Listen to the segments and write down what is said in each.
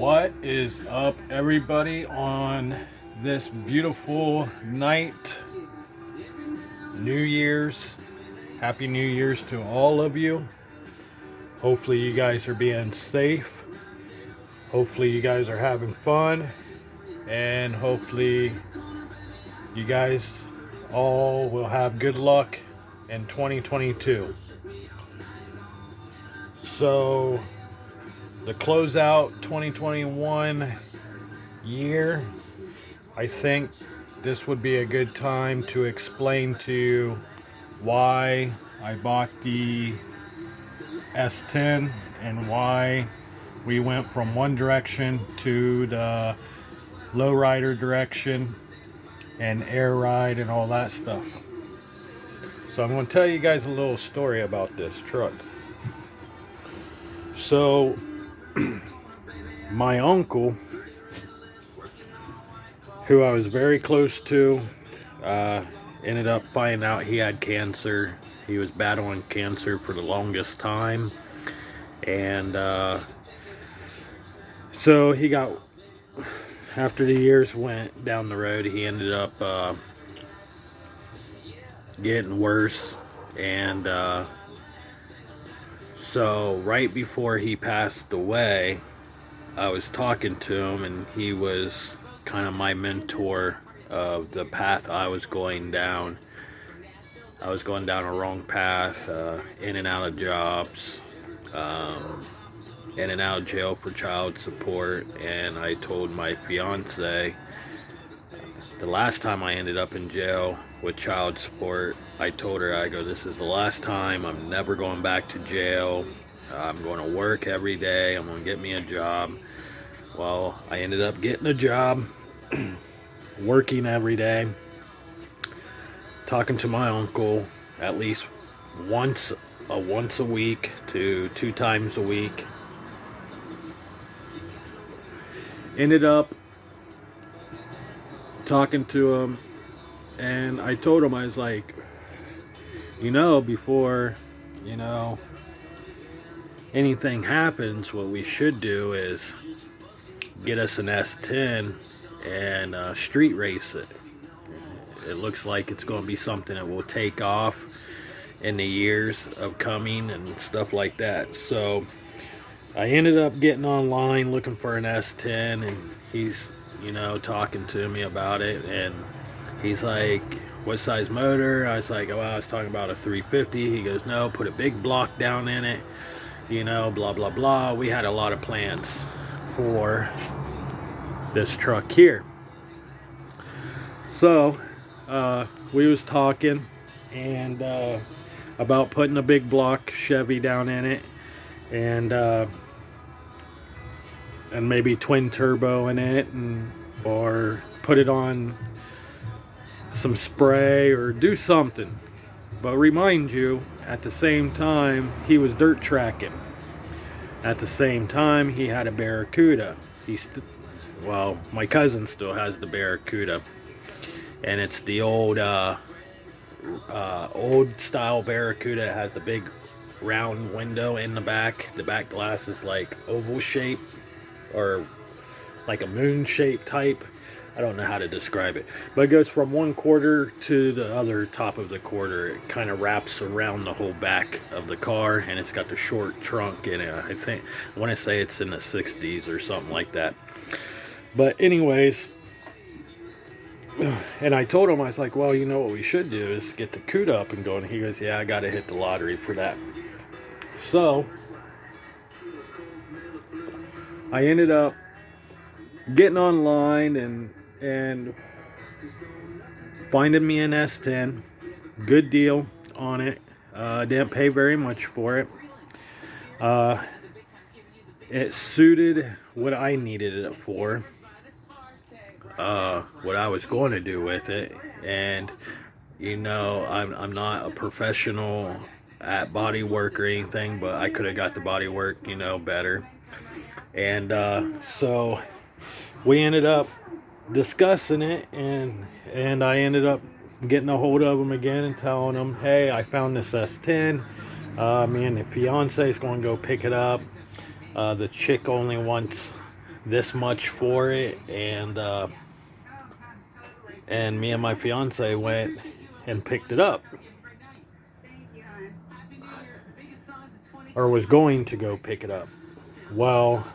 What is up, everybody, on this beautiful night? New Year's. Happy New Year's to all of you. Hopefully, you guys are being safe. Hopefully, you guys are having fun. And hopefully, you guys all will have good luck in 2022. So, the closeout 2021 year, I think this would be a good time to explain to you why I bought the S10 and why we went from one direction to the lowrider direction and air ride and all that stuff. So I'm going to tell you guys a little story about this truck. So my uncle, who I was very close to, ended up finding out he had cancer. He was battling cancer for the longest time. And so he got, after the years went down the road, he ended up getting worse. And so right before he passed away, I was talking to him, and he was kind of my mentor of the path I was going down. I was going down a wrong path, in and out of jobs, in and out of jail for child support. And I told my fiance, the last time I ended up in jail with child support, I told her, I go, this is the last time. I'm never going back to jail. I'm going to work every day. I'm going to get me a job. Well, I ended up getting a job, working every day, talking to my uncle at least once a week to 2 times a week. Ended up talking to him, and I told him, I was like, before, anything happens, what we should do is get us an S10 and street race it. It looks like it's going to be something that will take off in the years of coming and stuff like that. So I ended up getting online looking for an S10, and he's talking to me about it, and he's like, what size motor? I was like, oh, I was talking about a 350. He goes, no, put a big block down in it, blah blah blah. We had a lot of plans for this truck here. So we was talking and about putting a big block Chevy down in it, and maybe twin turbo in it, or put it on some spray or do something. But remind you, at the same time, he was dirt tracking. At the same time, he had a Barracuda. My cousin still has the Barracuda, and it's the old style Barracuda. It has the big round window in the back. The back glass is like oval shape, or like a moon shape type. I don't know how to describe it, but it goes from one quarter to the other top of the quarter. It kind of wraps around the whole back of the car, and it's got the short trunk in it. I want to say it's in the 60s or something like that. But anyways, and I told him, I was like, well, what we should do is get the CUDA up and going. He goes, yeah, I got to hit the lottery for that. So I ended up getting online and finding me an S10. Good deal on it. Didn't pay very much for it. It suited what I needed it for, what I was going to do with it. And I'm not a professional at body work or anything, but I could have got the body work better. And so we ended up discussing it, and I ended up getting a hold of him again and telling him, hey, I found this S10. Me and the fiance is going to go pick it up. The chick only wants this much for it, and me and my fiance went and picked it up, or was going to go pick it up. Well,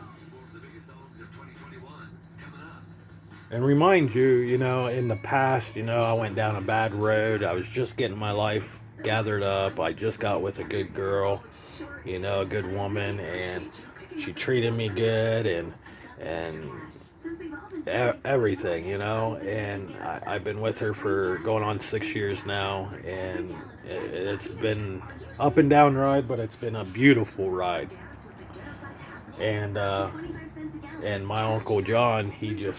and remind you, in the past, I went down a bad road. I was just getting my life gathered up. I just got with a good girl, a good woman, and she treated me good, and everything, and I've been with her for going on 6 years now, and it's been up and down ride, but it's been a beautiful ride. And my Uncle John, he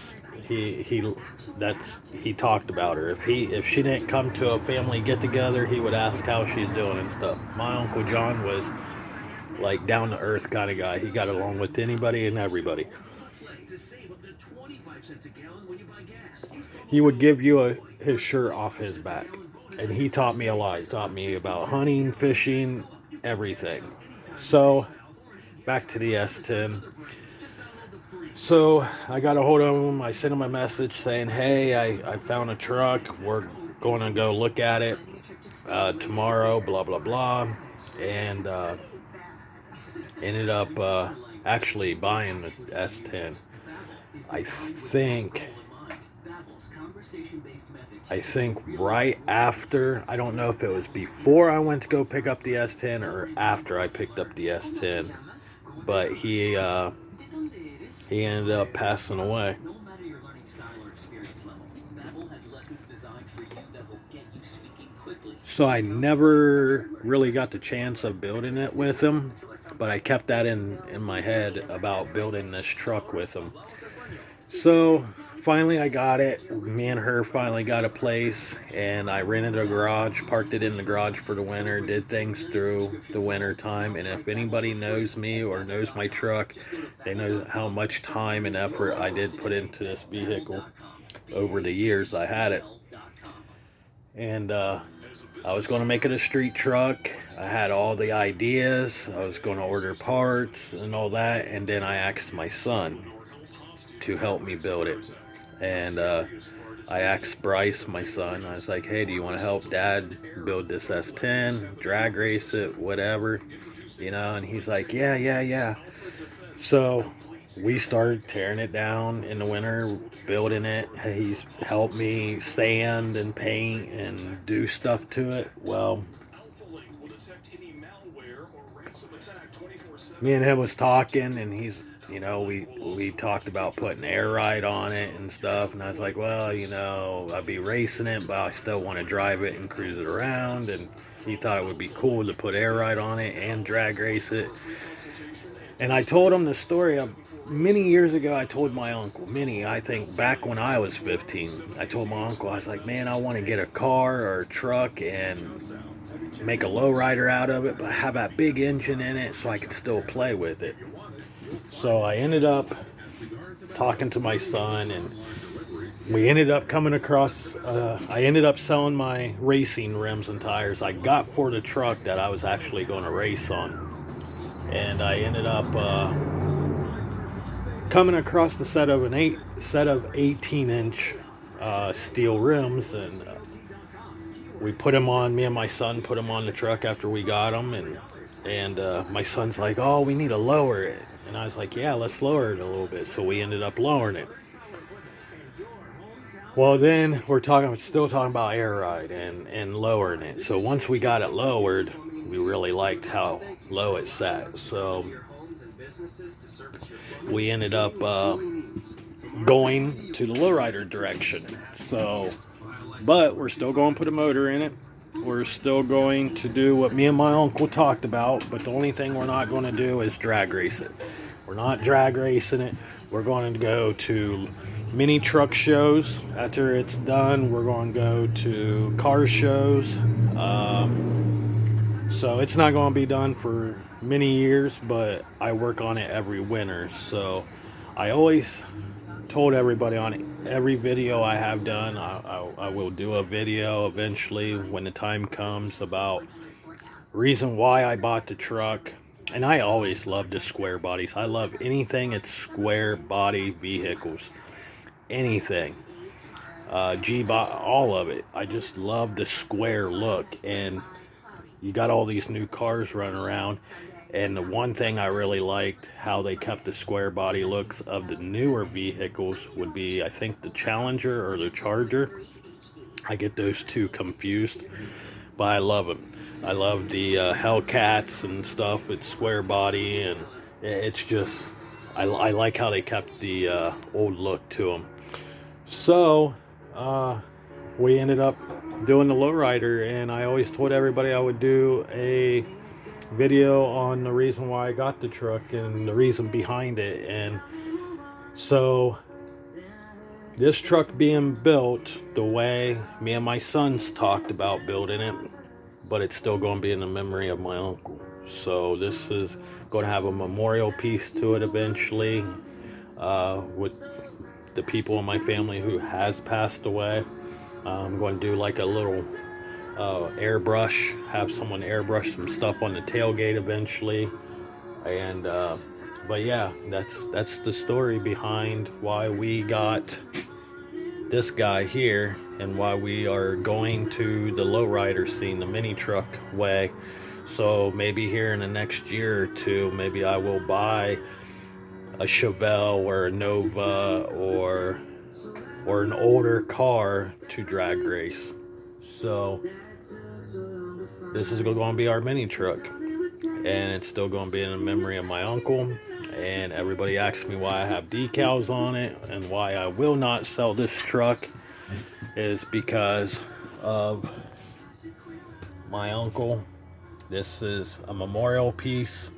talked about her. If she didn't come to a family get together, he would ask how she's doing and stuff. My Uncle John was like down to earth kind of guy. He got along with anybody and everybody. He would give you his shirt off his back, and he taught me a lot. He taught me about hunting, fishing, everything. So back to the S10. So I got a hold of him. I sent him a message saying, hey, I found a truck. We're going to go look at it tomorrow, blah, blah, blah. And ended up actually buying the S10. I think right after, I don't know if it was before I went to go pick up the S10 or after I picked up the S10, but he ended up passing away. So I never really got the chance of building it with him, but I kept that in my head about building this truck with him. So finally I got it. Me and her finally got a place, and I rented a garage, parked it in the garage for the winter, did things through the winter time. And if anybody knows me or knows my truck, they know how much time and effort I did put into this vehicle over the years I had it. And I was going to make it a street truck. I had all the ideas. I was going to order parts and all that, and then I asked my son to help me build it. And I asked Bryce, my son, I was like, hey, do you want to help Dad build this S10, drag race it, whatever, and he's like, yeah. So we started tearing it down in the winter, building it. He's helped me sand and paint and do stuff to it. Well, me and him was talking, and he's, we talked about putting air ride on it and stuff. And I was like, well, I'd be racing it, but I still want to drive it and cruise it around. And he thought it would be cool to put air ride on it and drag race it. And I told him the story of many years ago. I told my uncle, I think back when I was 15, I told my uncle, I was like, man, I want to get a car or a truck and make a lowrider out of it, but have that big engine in it so I could still play with it. So I ended up talking to my son, and we ended up coming across, I ended up selling my racing rims and tires I got for the truck that I was actually going to race on. And I ended up coming across the set of 18-inch steel rims, and we put them on. Me and my son put them on the truck after we got them, and my son's like, "Oh, we need to lower it," and I was like, "Yeah, let's lower it a little bit." So we ended up lowering it. Well, then we're still talking about air ride and lowering it. So once we got it lowered, we really liked how low it sat. So we ended up going to the lowrider direction. So, but we're still going to put a motor in it. We're still going to do what me and my uncle talked about, but the only thing we're not going to do is drag race it. We're not drag racing it. We're going to go to mini truck shows. After it's done, we're going to go to car shows. So it's not going to be done for many years, but I work on it every winter. So I always told everybody on every video I have done, I will do a video eventually when the time comes about reason why I bought the truck, And I always love the square bodies. I love anything that's square body vehicles. Anything. All of it. I just love the square look. And you got all these new cars running around. And the one thing I really liked how they kept the square body looks of the newer vehicles would be, I think, the Challenger or the Charger. I get those two confused, but I love them. I love the Hellcats and stuff. It's square body, and it's just, I like how they kept the old look to them. So, we ended up doing the lowrider, and I always told everybody I would do a video on the reason why I got the truck and the reason behind it. And so this truck being built the way me and my sons talked about building it, but it's still going to be in the memory of my uncle. So this is going to have a memorial piece to it eventually, with the people in my family who has passed away. I'm going to do like a little airbrush, have someone airbrush some stuff on the tailgate eventually. And but yeah, that's the story behind why we got this guy here and why we are going to the lowrider scene, the mini truck way. So maybe here in the next year or two, maybe I will buy a Chevelle or a Nova or an older car to drag race. So this is going to be our mini truck, and it's still going to be in the memory of my uncle. And everybody asks me why I have decals on it and why I will not sell this truck is because of my uncle. This is a memorial piece,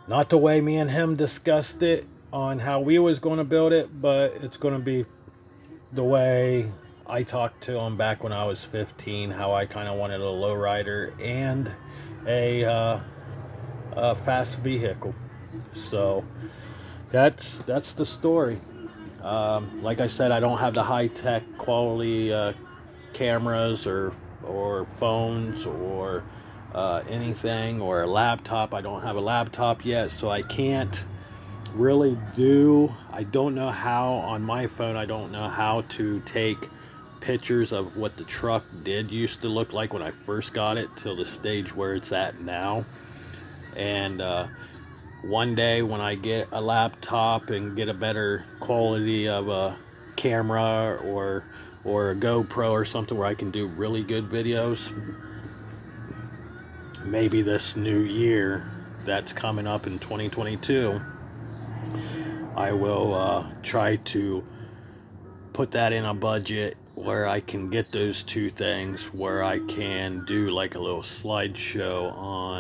not the way me and him discussed it on how we was going to build it, but it's going to be the way I talked to him back when I was 15, how I kind of wanted a lowrider and a fast vehicle. So that's the story. Like I said, I don't have the high-tech quality cameras or phones or anything, or a laptop. I don't have a laptop yet, so I can't really I don't know how on my phone, I don't know how to take pictures of what the truck did used to look like when I first got it till the stage where it's at now. And one day when I get a laptop and get a better quality of a camera or a GoPro or something where I can do really good videos, maybe this new year that's coming up in 2022, I will try to put that in a budget where I can get those two things, where I can do like a little slideshow on